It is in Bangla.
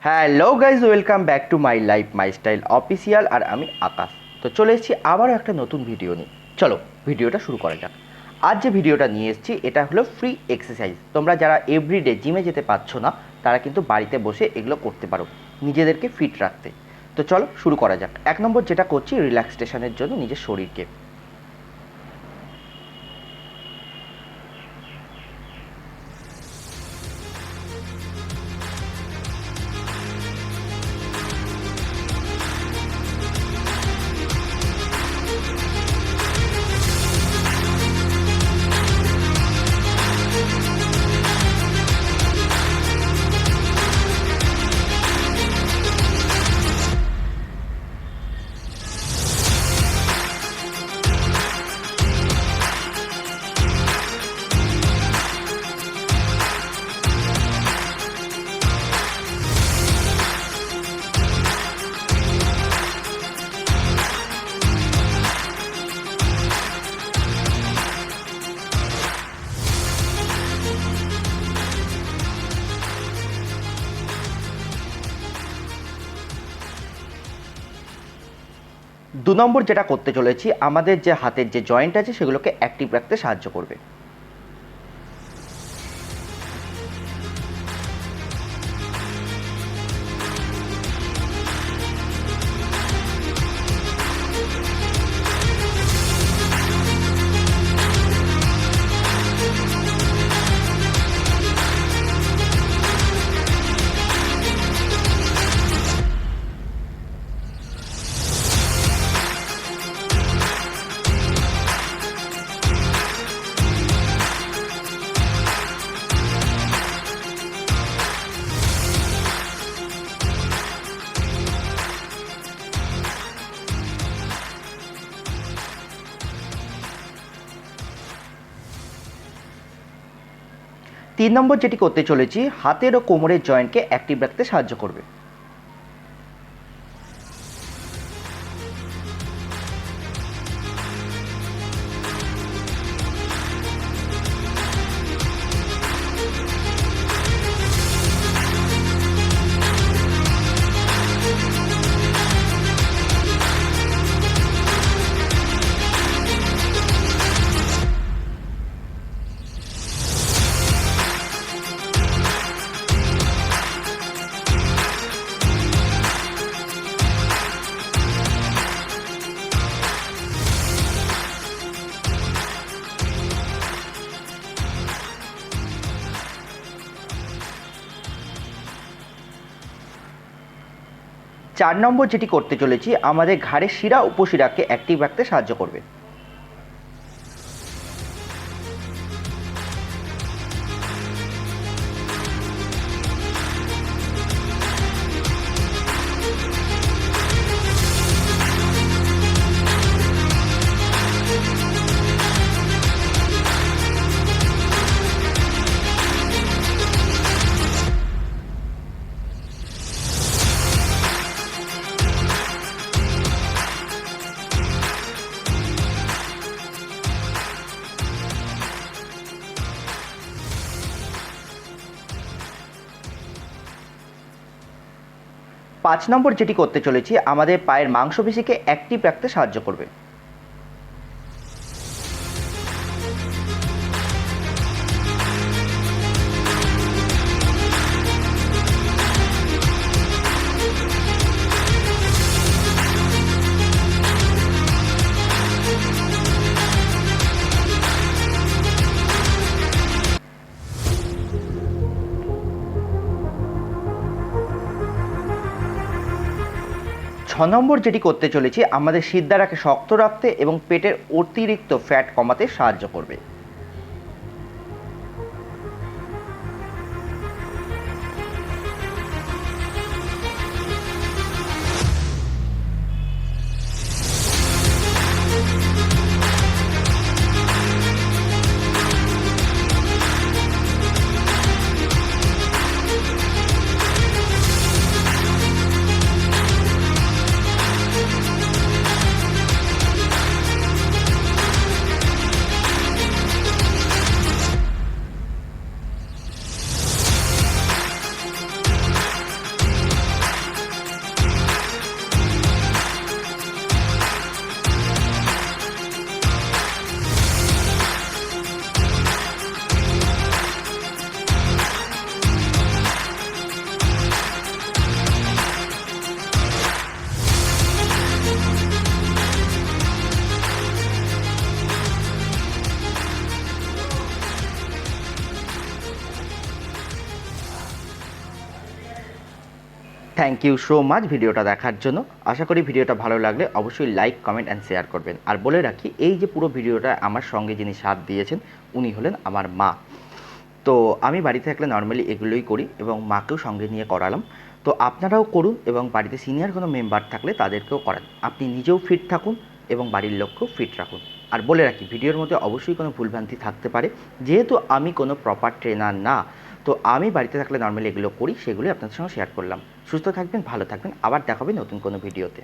Hello guys, welcome back to my life my style official. আর আমি আকাশ। তো চলে এসেছি আবারও একটা নতুন ভিডিও নিয়ে। চলো ভিডিওটা শুরু করা যাক। আজ যে ভিডিওটা নিয়ে এসেছি এটা হলো ফ্রি এক্সারসাইজ। তোমরা যারা এভরিডে জিমে যেতে পারছো না তারা কিন্তু বাড়িতে বসে এগুলো করতে পারো নিজেদেরকে ফিট রাখতে। তো চলো শুরু করা যাক। 1 নম্বর যেটা করছি, রিল্যাক্সেশনের জন্য নিজের শরীরকে। দু নম্বর যেটা করতে চলেছি, আমাদের যে হাতের যে জয়েন্ট আছে সেগুলোকে অ্যাক্টিভ রাখতে সাহায্য করবে। তিন নম্বর যেটি করতে চলেছি, হাতের ও কোমরের জয়েন্টকে অ্যাক্টিভ রাখতে সাহায্য করবে। 4 নম্বর যেটি করতে চলেছি, আমাদের ঘাড়ের শিরা উপশিরাকে অ্যাক্টিভ রাখতে সাহায্য করবে। 5 নম্বর যেটি করতে চলেছি, আমাদের পায়ের মাংসপেশিকে অ্যাক্টিভ রাখতে সাহায্য করবে। 6 নম্বর যেটি করতে চলেছি, আমাদের শিরদাঁড়াকে শক্ত রাখতে এবং পেটের অতিরিক্ত ফ্যাট কমাতে সাহায্য করবে। থ্যাংক ইউ সো মাচ ভিডিওটা দেখার জন্য। আশা করি ভিডিওটা ভালো লাগলে অবশ্যই লাইক, কমেন্ট অ্যান্ড শেয়ার করবেন। আর বলে রাখি, এই যে পুরো ভিডিওটা আমার সঙ্গে যিনি সাথ দিয়েছেন উনি হলেন আমার মা। তো আমি বাড়িতে থাকলে নর্মালি এগুলোই করি এবং মাকেও সঙ্গে নিয়ে করালাম। তো আপনারাও করুন এবং বাড়িতে সিনিয়র কোনো মেম্বার থাকলে তাদেরকেও করান। আপনি নিজেও ফিট থাকুন এবং বাড়ির লোককেও ফিট রাখুন। আর বলে রাখি, ভিডিওর মধ্যে অবশ্যই কোনো ভুলভ্রান্তি থাকতে পারে, যেহেতু আমি কোনো প্রপার ট্রেনার না। তো আমি বাড়িতে থাকলে নর্মালি এগুলো করি, সেগুলোই আপনাদের সঙ্গে শেয়ার করলাম। সুস্থ থাকবেন, ভালো থাকবেন, আবার দেখা হবে নতুন কোনো ভিডিওতে।